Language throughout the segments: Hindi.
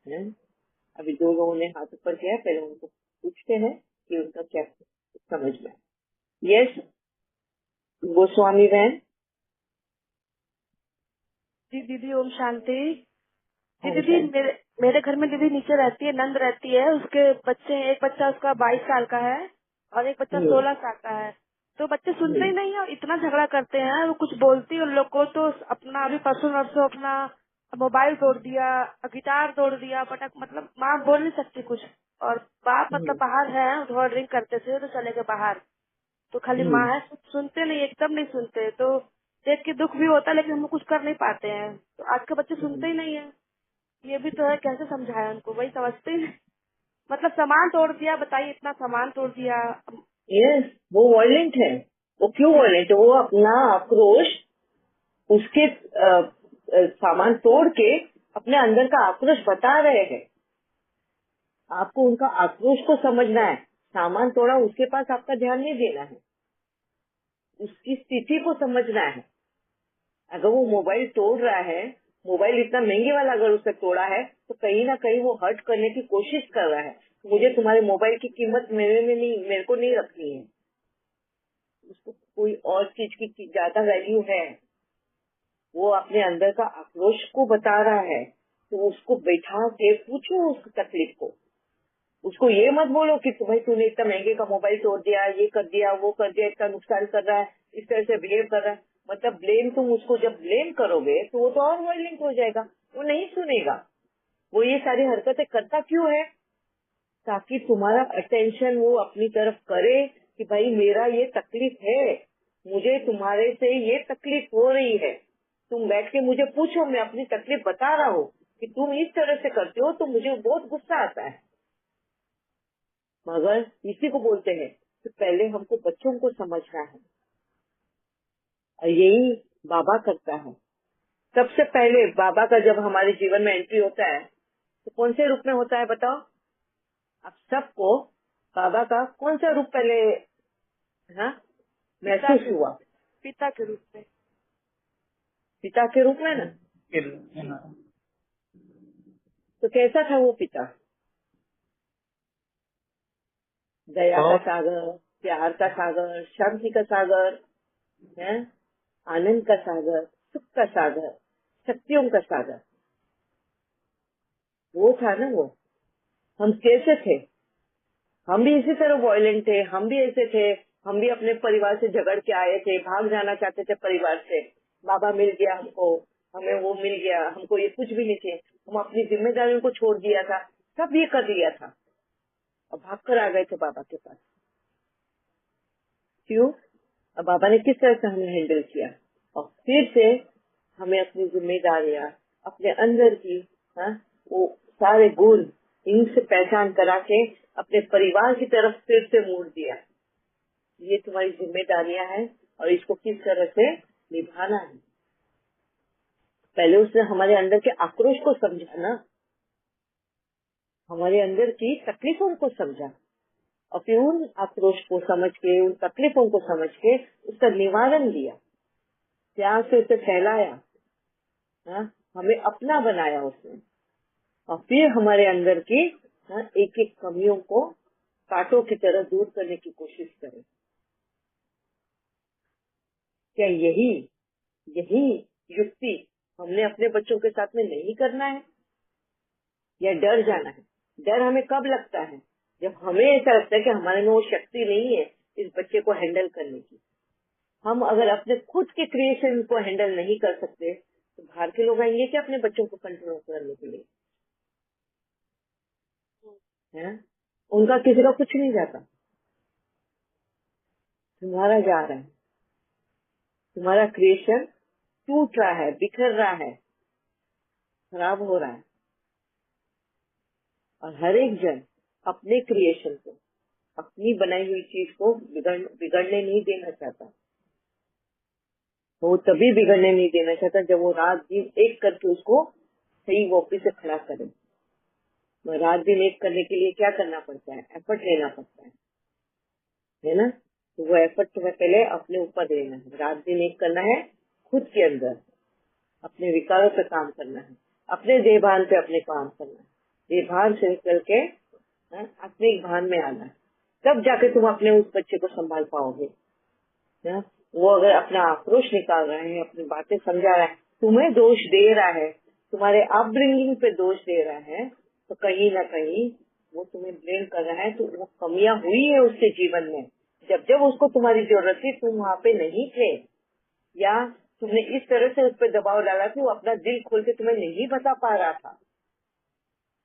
है? अभी 2 लोगों ने हाथ ऊपर किया, पहले उनको पूछते हैं कि उनका क्या समझ में। यस गोस्वामी बहन। जी दीदी, ओम शांति। जी हाँ दीदी, शांति। मेरे घर में दीदी नीचे रहती है, नंद रहती है, उसके बच्चे, एक बच्चा उसका 22 साल का है और एक बच्चा हम्म 16 साल का है। तो बच्चे सुनते ही नहीं है और इतना झगड़ा करते हैं। वो कुछ बोलती है उन लोग को तो अपना, अभी परसों नरसों अपना मोबाइल तोड़ दिया, गिटार तोड़ दिया, पटक, मतलब माँ बोल नहीं सकती कुछ। और बाप मतलब हम्म बाहर है, थोड़ा ड्रिंक करते थे तो चले गए बाहर। तो खाली हम्म माँ है, सुनते नहीं, एकदम नहीं सुनते। तो देख के दुख भी होता है, लेकिन हम कुछ कर नहीं पाते हैं। तो आज के बच्चे सुनते ही नहीं है। ये भी तो है, कैसे समझाए उनको, वही समझते ही नहीं। मतलब सामान तोड़ दिया, बताइए, इतना सामान तोड़ दिया। यस, वो वायलेंट है। वो क्यों जी वायलेंट है? वो अपना आक्रोश उसके सामान तोड़ के अपने अंदर का आक्रोश बता रहे हैं। आपको उनका आक्रोश को समझना है। सामान तोड़ा उसके पास आपका ध्यान नहीं देना है, उसकी स्थिति को समझना है। अगर वो मोबाइल तोड़ रहा है, मोबाइल इतना महंगे वाला अगर उसने तोड़ा है, तो कहीं ना कहीं वो हर्ट करने की कोशिश कर रहा है। मुझे तुम्हारे मोबाइल की कीमत मेरे को नहीं रखनी है, उसको कोई और चीज की ज्यादा वैल्यू है। वो अपने अंदर का आक्रोश को बता रहा है, तो उसको बैठा के पूछो उस तकलीफ को। उसको ये मत बोलो कि भाई तूने इतना महंगे का मोबाइल तोड़ दिया, ये कर दिया, वो कर दिया, इतना नुकसान कर रहा है, इस तरह से बिहेव कर रहा है। मतलब ब्लेम, तुम उसको जब ब्लेम करोगे तो वो तो और वायलेंट हो जाएगा, वो नहीं सुनेगा। वो ये सारी हरकतें करता क्यों है? ताकि तुम्हारा अटेंशन वो अपनी तरफ करे कि भाई मेरा ये तकलीफ है, मुझे तुम्हारे से ये तकलीफ हो रही है। तुम बैठ के मुझे पूछो, मैं अपनी तकलीफ बता रहा हूँ कि तुम इस तरह से करते हो तो मुझे बहुत गुस्सा आता है। मगर इसी को बोलते हैं कि पहले हमको बच्चों को समझना है, और यही बाबा करता है। सबसे पहले बाबा का जब हमारे जीवन में एंट्री होता है तो कौन से रूप में होता है बताओ आप सबको? बाबा का कौन सा रूप पहले हाँ पिता महसूस के हुआ? पिता के रूप में। पिता के रूप में ना। तो कैसा था वो पिता? दया का सागर, प्यार का सागर, शांति का सागर है, आनंद का सागर, सुख का सागर, शक्तियों का सागर। वो था ना वो। हम कैसे थे? हम भी इसी तरह वॉयलेंट थे, हम भी ऐसे थे। हम भी अपने परिवार से झगड़ के आए थे, भाग जाना चाहते थे परिवार से। बाबा मिल गया हमको, हमें वो मिल गया, हमको ये कुछ भी नहीं थे। हम अपनी जिम्मेदारियों को छोड़ दिया था, सब ये कर दिया था और भाग कर आ गए थे बाबा के पास। क्यों? अब बाबा ने किस तरह से हमें हैंडल किया, और फिर से हमें अपनी जिम्मेदारियां, अपने अंदर की वो सारे गुण इनसे पहचान करा के अपने परिवार की तरफ फिर से मोड़ दिया। ये तुम्हारी जिम्मेदारियां हैं और इसको किस तरह से निभाना है। पहले उसने हमारे अंदर के आक्रोश को समझा ना, हमारे अंदर की तकलीफों को समझा, और फिर उन आक्रोश को समझ के, उन तकलीफों को समझ के उसका निवारण दिया, प्यार से उसे फैलाया। हमें अपना बनाया उसने, और फिर हमारे अंदर की एक एक कमियों को कांटों की तरह दूर करने की कोशिश करें। क्या यही यही युक्ति हमने अपने बच्चों के साथ में नहीं करना है, या डर जाना है? डर हमें कब लगता है? जब हमें ऐसा लगता है कि हमारे में वो शक्ति नहीं है इस बच्चे को हैंडल करने की। हम अगर अपने खुद के क्रिएशन को हैंडल नहीं कर सकते तो बाहर के लोग आएंगे क्या अपने बच्चों को कंट्रोल करने के लिए? है ना? उनका किसी का कुछ नहीं जाता, तुम्हारा जा रहा है। तुम्हारा क्रिएशन टूट रहा है, बिखर रहा है, खराब हो रहा है। और हर एक जन अपने क्रिएशन को, अपनी बनाई हुई चीज को बिगड़ने नहीं देना चाहता। वो तभी बिगड़ने नहीं देना चाहता जब वो रात दिन एक करके उसको सही वापिस से खड़ा करे। तो रात दिन एक करने के लिए क्या करना पड़ता है? एफर्ट लेना पड़ता है ना? तो वो एफर्ट तुम्हें पहले अपने ऊपर लेना है। रात दिन एक करना है, खुद के अंदर अपने विकारों पे काम करना है, अपने देहभान पे अपने काम करना है। ये भान से निकल के आत्मिक भान में आना है, तब जाके तुम अपने उस बच्चे को संभाल पाओगे ना। वो अगर अपना आक्रोश निकाल रहा है, अपनी बातें समझा रहा है, तुम्हें दोष दे रहा है, तुम्हारे अपब्रिंगिंग पे दोष दे रहा है, तो कहीं ना कहीं वो तुम्हें ब्लेम कर रहा है। तो वो कमियां हुई है उसके जीवन में। जब जब उसको तुम्हारी जरूरत थी तुम वहाँ पे नहीं थे, या तुमने इस तरह से उस पर दबाव डाला कि वो अपना दिल खोल के तुम्हें नहीं बता पा रहा था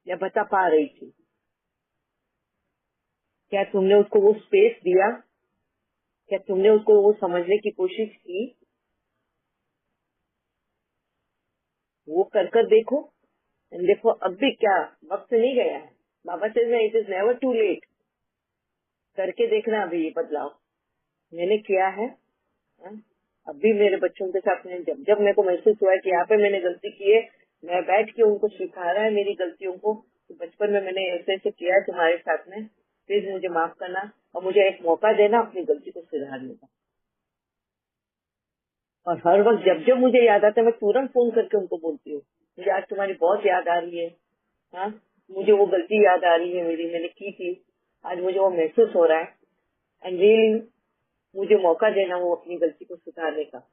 या बता पा रही थी। क्या तुमने उसको वो स्पेस दिया? क्या तुमने उसको वो समझने की कोशिश की? वो कर देखो। देखो अब भी क्या वक्त नहीं गया है। बाबा से it is never too late. करके देखना अभी ये बदलाव मैंने किया है। हाँ? अब भी मेरे बच्चों के साथ में जब जब मेरे को महसूस हुआ है कि यहाँ पे मैंने गलती की है, मैं बैठ के उनको सिखा रहा है मेरी गलतियों को। तो बचपन में मैंने ऐसे ऐसे किया है तुम्हारे साथ में, प्लीज मुझे माफ करना और मुझे एक मौका देना अपनी गलती को सुधारने का। और हर वक्त जब जब मुझे याद आता है मैं तुरंत फोन करके उनको बोलती हूँ, मुझे आज तुम्हारी बहुत याद आ रही है। हाँ, मुझे वो गलती याद आ रही है मेरी, मैंने की थी, आज मुझे वो महसूस हो रहा है। एंड रियली मुझे मौका देना वो अपनी गलती को सुधारने का।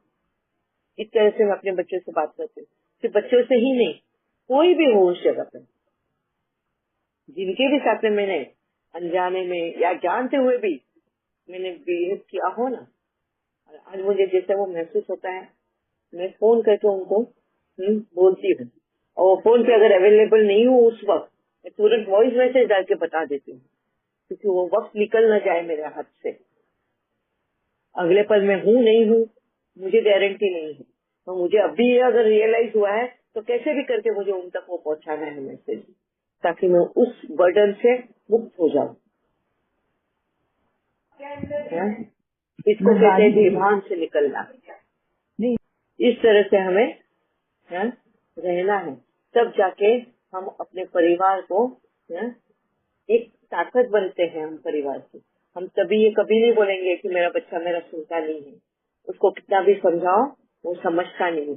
इस तरह से मैं अपने बच्चों से बात करती हूँ। सिर्फ बच्चों से ही नहीं, कोई भी हो उस जगह पे, जिनके भी साथ में मैंने अनजाने में या जानते हुए भी मैंने बिहेव किया हो ना, और आज मुझे जैसे वो महसूस होता है, मैं फोन करके उनको बोलती हूँ। और वो फोन पे अगर अवेलेबल नहीं हो उस वक्त, मैं तुरंत वॉइस मैसेज डाल के बता देती हूँ, क्योंकि वो वक्त निकल ना जाए मेरे हाथ से। अगले पल में हूँ नहीं हूँ मुझे गारंटी नहीं है, तो मुझे अभी अगर रियलाइज हुआ है तो कैसे भी करके मुझे उन तक वो पहुंचाना है मैसेज, ताकि मैं उस बर्डन से मुक्त हो जाऊं। हाँ? इसको कहते हैं विभान से निकलना। नहीं, इस तरह से हमें हाँ, रहना है, तब जाके हम अपने परिवार को हाँ, एक ताकत बनते हैं। हम परिवार की, हम तभी ये कभी नहीं बोलेंगे कि मेरा बच्चा मेरा सुनता नहीं है, उसको कितना भी समझाओ वो समझता नहीं है।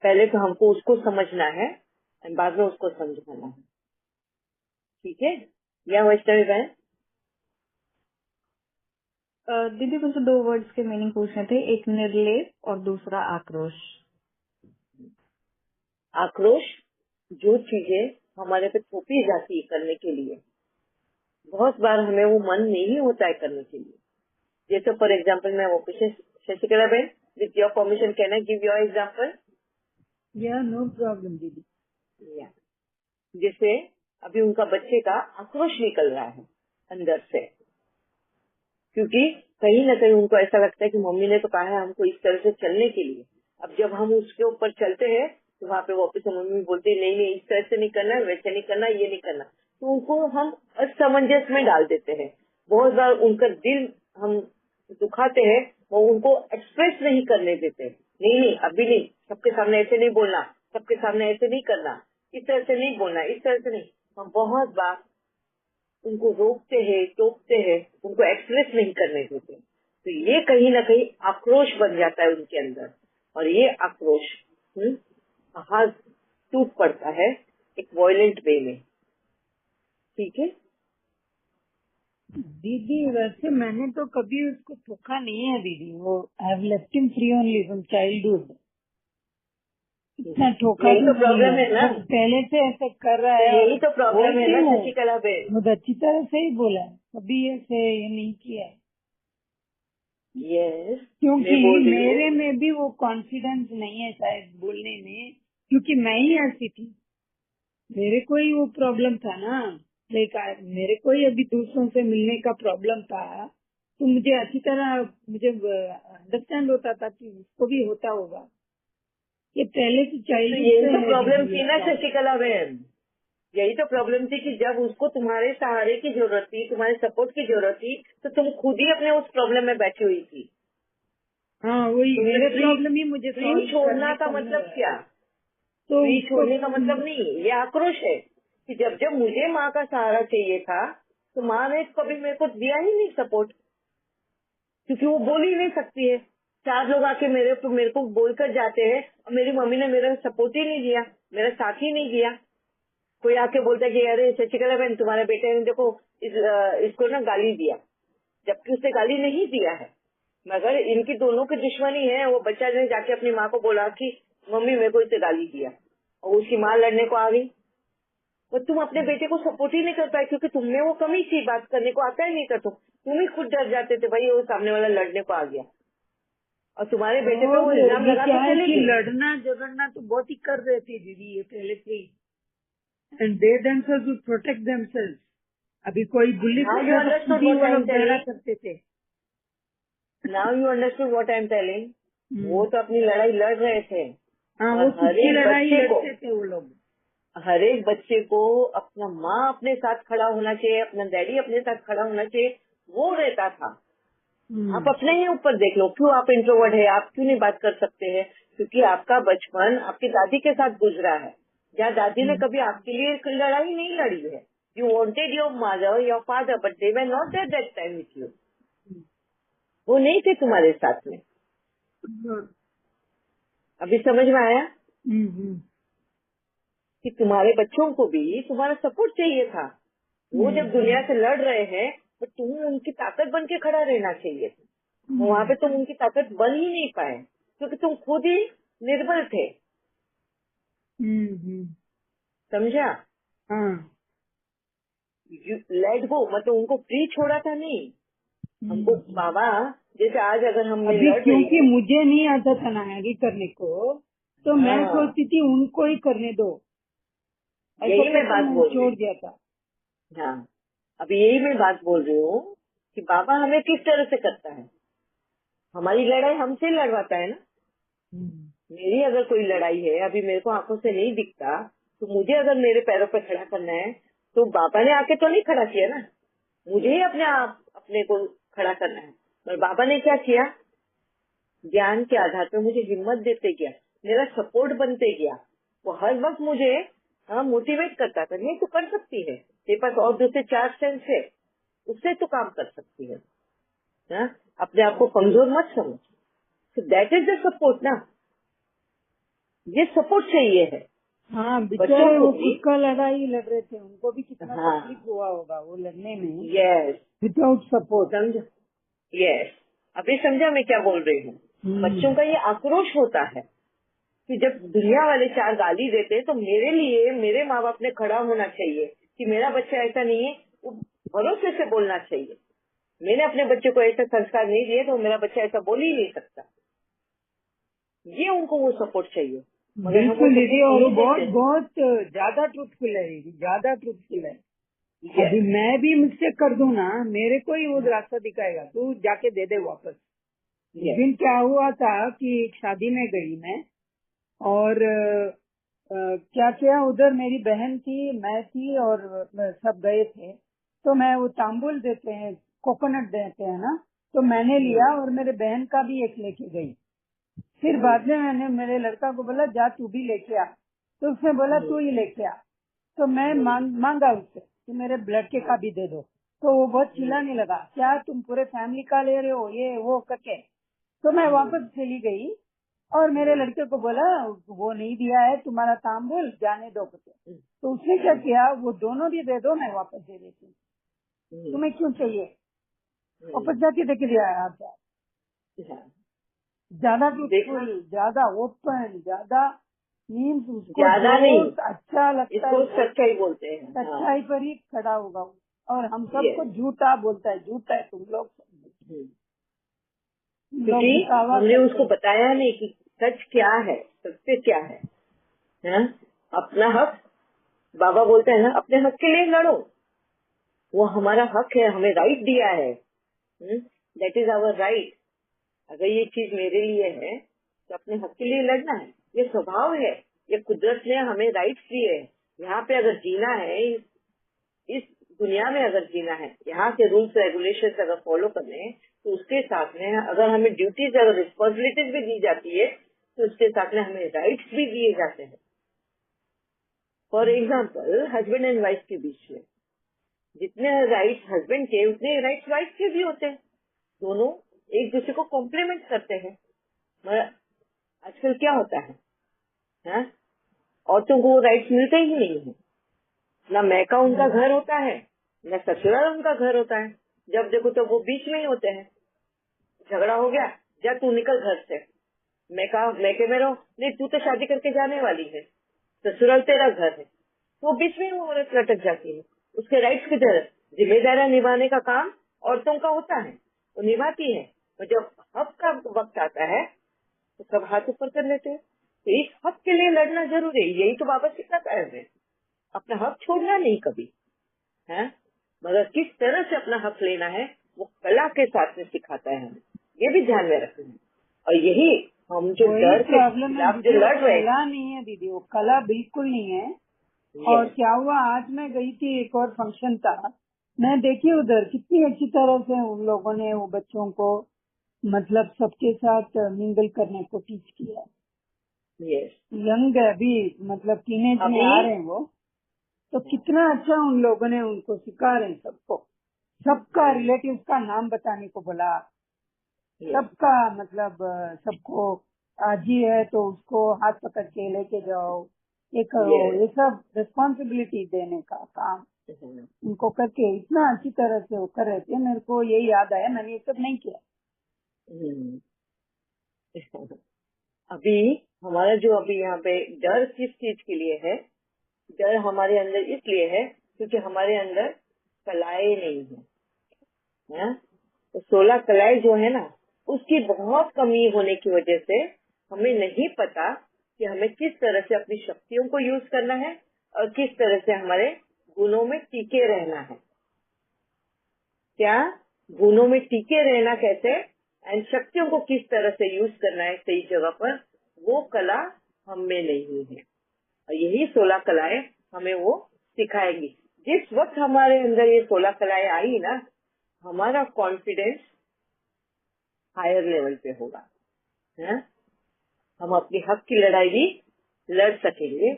पहले तो हमको उसको समझना है और बाद में उसको समझाना है। ठीक है? या वैष्णवी बहन? दीदी मुझे 2 वर्ड्स के मीनिंग पूछने थे, एक निर्लेप और दूसरा आक्रोश। आक्रोश, जो चीजें हमारे पे थोपी जाती है करने के लिए, बहुत बार हमें वो मन नहीं होता है करने के लिए। जैसे फॉर एग्जाम्पल मैं वो शशिकला बहन, with your permission can I give your example? या नो प्रॉब्लम दीदी। या जैसे अभी उनका बच्चे का आक्रोश निकल रहा है अंदर से, क्योंकि कहीं ना कहीं उनको ऐसा लगता है कि मम्मी ने तो कहा है हमको इस तरह से चलने के लिए। अब जब हम उसके ऊपर चलते हैं तो वहाँ पे वापस मम्मी बोलती है नहीं नहीं इस तरह से नहीं करना, वैसे नहीं करना, ये नहीं करना। तो उनको हम असमंजस में डाल देते हैं। बहुत बार उनका दिल हम दुखाते हैं, वो उनको एक्सप्रेस नहीं करने देते। नहीं नहीं अभी नहीं, सबके सामने ऐसे नहीं बोलना, सबके सामने ऐसे नहीं करना, इस तरह से नहीं बोलना, इस तरह से नहीं। हम बहुत बार उनको रोकते हैं, टोकते हैं, उनको एक्सप्रेस नहीं करने देते। तो ये कहीं ना कहीं आक्रोश बन जाता है उनके अंदर, और ये आक्रोश बाहर टूट पड़ता है एक वायलेंट वे में। ठीक है? दीदी वैसे मैंने तो कभी उसको टोका नहीं है दीदी, वो I have left him free only from childhood. इतना ठोका यही भी तो नहीं प्रॉब्लम है, है ना, बस पहले से ऐसे कर रहा तो है और यही तो प्रॉब्लम है बोलती ना हूँ, शशिकला बहन। बहुत अच्छी तरह से ही बोला है, कभी ऐसे ये नहीं किया है। यस, क्योंकि मैं बोल रही मेरे हूँ। में भी वो कॉन्फिडेंस नहीं है शायद बोलने में, क्योंकि मैं ही ऐसी थी, मेरे को ही वो प्रॉब्लम था ना। लाइक मेरे को ही अभी दूसरों से मिलने का प्रॉब्लम था, तो मुझे अच्छी तरह मुझे अंडरस्टैंड होता था कि उसको भी होता होगा। ये पहले से तो चाइल्डहुड यही से तो है प्रॉब्लम दीदी ये थी ना प्रॉब्लम। शशिकला बहन, यही तो प्रॉब्लम थी कि जब उसको तुम्हारे सहारे की जरूरत थी, तुम्हारे सपोर्ट की जरूरत थी, तो तुम खुद ही अपने उस प्रॉब्लम में बैठी हुई थी। हाँ वही तुमने मेरे फ्री प्रॉब्लम ही मुझे फ्री सॉल्व छोड़ना करने का को मिल मतलब रहा है, क्या? तो फ्री उसको छोड़ने का मतलब नहीं, ये आक्रोश है कि जब जब मुझे माँ का सहारा चाहिए था तो माँ ने कभी मेरे को दिया ही नहीं सपोर्ट, क्योंकि वो बोल ही नहीं सकती है। 4 लोग आके मेरे को बोलकर जाते हैं और मेरी मम्मी ने मेरा सपोर्ट ही नहीं दिया, मेरा साथ ही नहीं दिया। कोई आके बोलता है कि अरे शशिकला बहन तुम्हारे बेटे ने देखो इसको ना गाली दिया, जबकि उसने गाली नहीं दिया है, मगर इनकी दोनों की दुश्मनी है। वो बच्चा ने जाके अपनी माँ को बोला कि मम्मी मेरे को इससे गाली दिया, और उसकी माँ लड़ने को आ गई। और तुम अपने बेटे को सपोर्ट ही नहीं कर पाए, क्योंकि तुम में वो कमी थी, बात करने को आता ही नहीं था। तुम ही खुद डर जाते थे भाई वो सामने वाला लड़ने को आ गया, और तुम्हारे बेटे पे वो इल्जाम ये लगा क्या तो है चले कि गए। लड़ना झगड़ना तो बहुत ही कर रहे थे दीदी ये पहले से ही, and they themselves would protect themselves. अभी कोई बुली नाउ यू करता तो अंडरस्टूड खुद ही व्हाट वो आई एम लोग झगड़ा टेलिंग, करते थे। Now you understood what I am telling. वो हम्म। तो अपनी लड़ाई लड़ रहे थे, हाँ, और वो खुद की लड़ाई लड़ते थे वो लोग। हर एक बच्चे को अपना माँ अपने साथ खड़ा होना चाहिए, अपना डैडी अपने साथ खड़ा होना चाहिए, वो रहता था। आप अपने ही ऊपर देख लो, क्यों आप इंट्रोवर्ट है, आप क्यों नहीं बात कर सकते हैं? क्योंकि आपका बचपन आपकी दादी के साथ गुजरा है, जहाँ दादी ने कभी आपके लिए लड़ाई नहीं लड़ी है। You wanted your mother your father, but they were not at that time with you. वो नहीं थे तुम्हारे साथ में। अभी समझ में आया कि तुम्हारे बच्चों को भी तुम्हारा सपोर्ट चाहिए था। वो जब दुनिया से लड़ रहे हैं, तो तुम्हें उनकी ताकत बन के खड़ा रहना चाहिए था। वहाँ पे तुम उनकी ताकत बन ही नहीं पाए, क्योंकि तुम खुद ही निर्बल थे। समझा? हाँ। लेट गो, मतलब उनको फ्री छोड़ा था नहीं हमको। बाबा जैसे आज अगर हम अभी लड़ रही क्योंकि थी, मुझे नहीं आता था ना आगे करने को, तो मैं हाँ, सोचती थी उनको ही करने दो, ऐसा यही मैं करके बात मैंने बोल रही छोड़ हूँ। दिया था। हाँ, अभी यही मैं बात बोल रही हूँ कि बाबा हमें किस तरह से करता है। हमारी लड़ाई हमसे लड़वाता है ना। मेरी अगर कोई लड़ाई है, अभी मेरे को आंखों से नहीं दिखता, तो मुझे अगर मेरे पैरों पे खड़ा करना है, तो बाबा ने आके तो नहीं खड़ा किया ना, मुझे ही अपने आप अपने को खड़ा करना है। और बाबा ने क्या किया, ज्ञान के आधार पर मुझे हिम्मत देते गया, मेरा सपोर्ट बनते गया। वो हर वक्त मुझे मोटिवेट करता था, नहीं तो कर सकती है, तेरे पास और दूसरे 4 सेंस है, उससे तो काम कर सकती है। हाँ? अपने आप को कमजोर मत समझ। तो दैट इज द सपोर्ट ना, ये सपोर्ट चाहिए है हाँ, बच्चों बेचारे को वो भी। खुद का लड़ाई लड़ रहे थे, उनको भी कितना हाँ, तकलीफ हुआ होगा वो लड़ने में यस, विदाउट सपोर्ट। समझा, यस। अभी समझा मैं क्या बोल रही हूँ। बच्चों का ये आक्रोश होता है कि जब दुनिया वाले 4 गाली देते हैं, तो मेरे लिए मेरे माँ बाप ने खड़ा होना चाहिए कि मेरा बच्चा ऐसा नहीं है, वो भरोसे से बोलना चाहिए। मैंने अपने बच्चे को ऐसा संस्कार नहीं दिए, तो मेरा बच्चा ऐसा बोल ही नहीं सकता। ये उनको वो सपोर्ट चाहिए, मगर हम वो बिल्कुल दीदी, सपोर्ट और वो नहीं बहुत देते हैं। बहुत ज्यादा ट्रूथफुल है दीदी, ज्यादा ट्रूथफुल है। Yes, अभी मैं भी मिस्टेक कर दूं ना, मेरे को ही वो रास्ता दिखाएगा, तू जाके दे दे वापस। उस yes, दिन क्या हुआ था कि एक शादी में गई मैं, और क्या किया, उधर मेरी बहन थी, मैं थी, और सब गए थे। तो मैं वो तांबुल देते हैं, कोकोनट देते हैं ना, तो मैंने लिया और मेरे बहन का भी एक लेके गई। फिर बाद में मैंने मेरे लड़का को बोला जा तू भी लेके आ, तो उसने बोला तू ही लेके आ। तो मैं मांगा उससे कि मेरे लड़के का भी दे दो, तो वो बहुत चिल्लाने लगा, क्या तुम पूरे फैमिली का ले रहे हो ये वो करके। तो मैं वापस चली गई और मेरे लड़के को बोला वो नहीं दिया है तुम्हारा तांबुल, जाने दो करके। तो उसने क्या किया, वो दोनों भी दे दो, मैं वापस दे देती हूँ, तुम्हें क्यों चाहिए, वापस जाके देके दिया है आप। ज्यादा देखा, ट्रूथफुल, ज्यादा ओपन, ज्यादा मीन्स उसको ज्यादा जो नहीं, अच्छा लगता है इसको वो सच्चाई बोलते हैं। हाँ, सच्चाई पर ही खड़ा होगा वो। और हम सबको yes, झूठा बोलता है, झूठा है तुम लोग क्योंकि दिखावा हमने करते उसको हैं। बताया नहीं कि सच क्या है, सत्य क्या है। हाँ? अपना हक, बाबा बोलते हैं ना, अपने हक के लिए लड़ो, वो हमारा हक है, हमें राइट दिया है, दैट इज आवर राइट। अगर ये चीज मेरे लिए है, तो अपने हक के लिए लड़ना है, ये स्वभाव है, ये कुदरत ने हमें राइट्स दिए हैं। यहाँ पे अगर जीना है, इस दुनिया में अगर जीना है, यहाँ के रूल्स रेगुलेशंस अगर फॉलो करने हैं, तो उसके साथ में अगर हमें ड्यूटीज अगर रिस्पॉन्सिबिलिटीज भी दी जाती है, तो उसके साथ में हमें राइट्स भी दिए जाते हैं। For example, husband and wife के बीच में जितने राइट्स हस्बैंड के, उतने राइट्स वाइफ के भी होते हैं। दोनों एक दूसरे को कॉम्प्लीमेंट करते हैं। मगर आजकल क्या होता है, हाँ? औरतों को राइट्स मिलते ही नहीं है। ना मैका उनका घर होता है, न ससुराल उनका घर होता है। जब देखो तो वो बीच में ही होते हैं। झगड़ा हो गया, जा तू निकल घर से, मैके में रहो, नहीं तू तो शादी करके जाने वाली है, ससुराल तेरा घर है। वो बीच में वो औरत लटक जाती है। उसके राइट्स किधर है? जिम्मेदारियां निभाने का काम औरतों का होता है, वो निभाती है। और जब हक का वक्त आता है तो सब हाथ ऊपर कर लेते हैं। तो इस हक के लिए लड़ना जरूरी है। यही तो बाबा सिखाता है हमें, अपना हक छोड़ना नहीं कभी है, मगर किस तरह से अपना हक लेना है वो कला के साथ में सिखाता है हमें। ये भी ध्यान में रखना है। और यही हम जो वही डर के प्रॉब्लम है खिलाफ जो दीदी, वो लड़ रहे हैं। कला नहीं है दीदी, वो कला बिल्कुल नहीं है। और क्या हुआ, आज मैं गई थी, एक और फंक्शन था, मैं देखी उधर कितनी अच्छी तरह से उन लोगों ने वो बच्चों को मतलब सबके साथ मिंगल करने को टीच किया। यस, यंग है अभी, मतलब टीनेज में अभी आ रहे हैं वो, तो कितना अच्छा उन लोगों ने उनको सिखा रहे हैं सबको, सबका रिलेटिव का नाम बताने को बोला, सबका मतलब सबको आजी है तो उसको हाथ पकड़ के लेके जाओ, ये करो, ये सब रिस्पॉन्सिबिलिटी देने का काम उनको करके इतना अच्छी तरह से वो कर रहे थे। मेरे को यही याद आया, मैंने ये सब नहीं किया। अभी हमारा जो अभी यहाँ पे डर किस चीज के लिए है? डर हमारे अंदर इसलिए है क्योंकि हमारे अंदर कलाएं नहीं है। तो 16 कलाएं जो है ना, उसकी बहुत कमी होने की वजह से हमें नहीं पता कि हमें किस तरह से अपनी शक्तियों को यूज करना है और किस तरह से हमारे गुणों में टिके रहना है। क्या गुणों में टिके रहना कैसे एंड शक्तियों को किस तरह से यूज करना है सही जगह पर, वो कला हम में नहीं है। और यही 16 कलाएं हमें वो सिखाएंगी। जिस वक्त हमारे अंदर ये 16 कलाएं आई ना, हमारा कॉन्फिडेंस हायर लेवल पे होगा है? हम अपनी हक की लड़ाई भी लड़ सकेंगे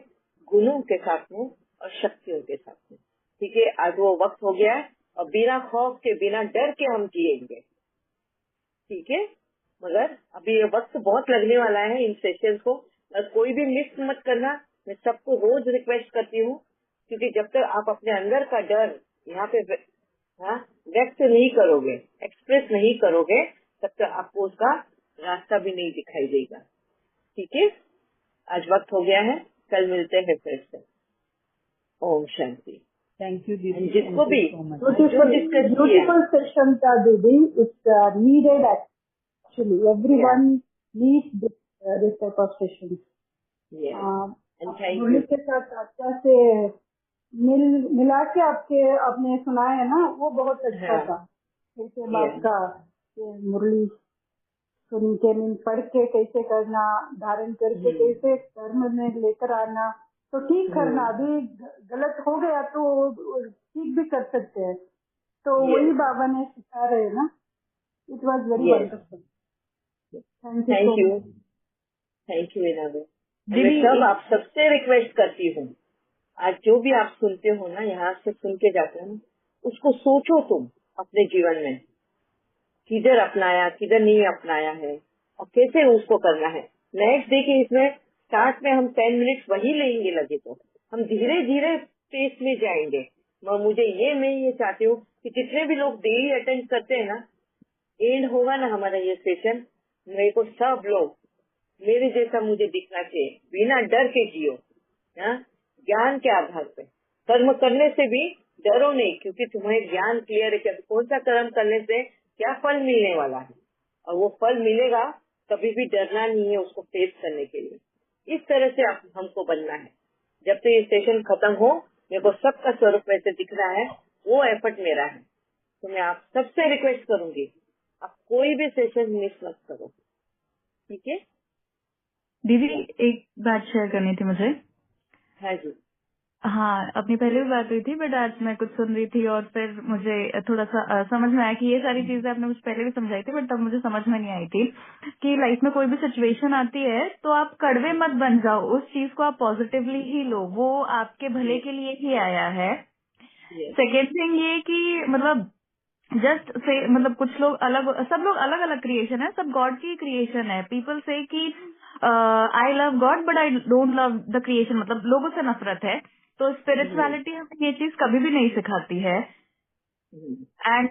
गुणों के साथ में और शक्तियों के साथ में। ठीक है, आज वो वक्त हो गया है और बिना खौफ के बिना डर के हम जिएंगे। ठीक है, मगर अभी ये वक्त बहुत लगने वाला है इन सेशंस को, और कोई भी मिस मत करना। मैं सबको रोज रिक्वेस्ट करती हूँ, क्योंकि जब तक आप अपने अंदर का डर यहाँ पे व्यक्त नहीं करोगे, एक्सप्रेस नहीं करोगे, तब तक आपको उसका रास्ता भी नहीं दिखाई देगा। ठीक है, आज वक्त हो गया है, कल मिलते हैं फिर से। ओम शांति। थैंक यू दीदी, जिसको भी ब्यूटीफुल सेशन था दीदी, it's needed actually, everyone needs this type of session. Murali के साथ अच्छा से मिला के आपने सुनाया है ना, वो बहुत अच्छा था। कैसे बात का मुरली सुन के पढ़ के कैसे करना, धारण करके कैसे कर्म में लेकर आना, तो ठीक करना, अभी गलत हो गया तो ठीक भी कर सकते हैं, तो वही बाबा ने सिखा रहे हैं ना। It was very wonderful. Thank you, thank you इनाबे। मैं सब आप सबसे रिक्वेस्ट करती हूँ, आज जो भी आप सुनते हो ना, यहाँ से सुन के जाते हो ना, उसको सोचो तुम अपने जीवन में, किधर अपनाया किधर नहीं अपनाया है और कैसे उसको करना है। नेक्स्ट देखिए, इसमें स्टार्ट में हम 10 मिनट्स वही लेंगे लगे, तो हम धीरे धीरे पेस में जाएंगे। मैं ये चाहती हूँ कि जितने भी लोग डेली अटेंड करते हैं ना, एंड होगा ना हमारा ये सेशन, मेरे को सब लोग मेरे जैसा मुझे दिखना चाहिए, बिना डर के जियो, ज्ञान के आधार पे कर्म करने से भी डरो नहीं, क्योंकि तुम्हें ज्ञान क्लियर है कि कौन सा कर्म करने से क्या फल मिलने वाला है, और वो फल मिलेगा, कभी भी डरना नहीं है उसको फेस करने के लिए। इस तरह से हमको बनना है। जब तक ये सेशन खत्म हो, मेरे को सबका स्वरूप वैसे दिख रहा है, वो एफर्ट मेरा है। तो मैं आप सबसे रिक्वेस्ट करूंगी, आप कोई भी सेशन मिस मत करो। ठीक है दीदी, एक बात शेयर करनी थी मुझे। हाँ जी। हाँ, अपनी पहले भी बात हुई थी, बट आज मैं कुछ सुन रही थी और फिर मुझे थोड़ा सा समझ में आया कि ये सारी चीजें आपने मुझे पहले भी समझाई थी, बट तब मुझे समझ में नहीं आई थी कि लाइफ में कोई भी सिचुएशन आती है तो आप कड़वे मत बन जाओ, उस चीज को आप पॉजिटिवली ही लो, वो आपके भले के लिए ही आया है। सेकेंड थिंग ये कि मतलब जस्ट से मतलब कुछ लोग सब लोग अलग अलग क्रिएशन है, सब गॉड की क्रिएशन है। पीपल से कि I love God but I don't love the creation, मतलब लोगों से नफरत है। तो स्पिरिचुअलिटी हमें ये चीज कभी भी नहीं सिखाती है। एंड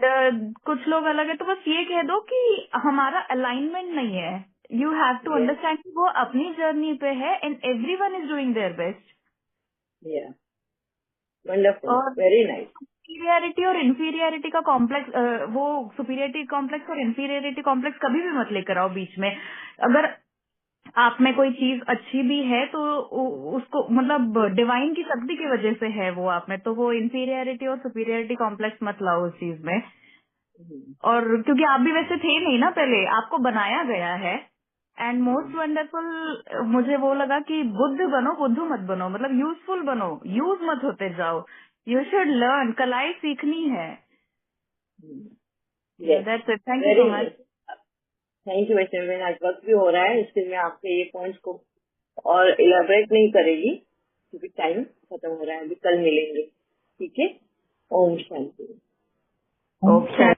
कुछ लोग अलग है, तो बस ये कह दो कि हमारा अलाइनमेंट नहीं है। यू हैव टू अंडरस्टैंड कि वो अपनी जर्नी पे है and everyone is doing their best. Wonderful, very nice. Superiority और इंफीरियरिटी का कॉम्प्लेक्स, वो सुपीरियरिटी कॉम्प्लेक्स और इंफीरियरिटी कॉम्प्लेक्स कभी भी मत लेकर आओ बीच में। अगर आप में कोई चीज अच्छी भी है तो उसको मतलब डिवाइन की शक्ति की वजह से है वो आप में, तो वो इंफीरियरिटी और सुपीरियरिटी कॉम्प्लेक्स मत लाओ उस चीज में। और क्योंकि आप भी वैसे थे नहीं ना पहले, आपको बनाया गया है। एंड मोस्ट वंडरफुल मुझे वो लगा कि बुद्ध बनो, बुद्धू मत बनो, मतलब यूजफुल बनो, यूज मत होते जाओ। यू शुड लर्न, कलाई सीखनी है। That's it, thank you so much. Thank you Vaishnavi. आज वक्त भी हो रहा है, इसलिए मैं आपके ये पॉइंट्स को और इलेबरेट नहीं करेगी क्योंकि टाइम खत्म हो रहा है। अभी कल मिलेंगे, ठीक है। ओम शांति। ओके।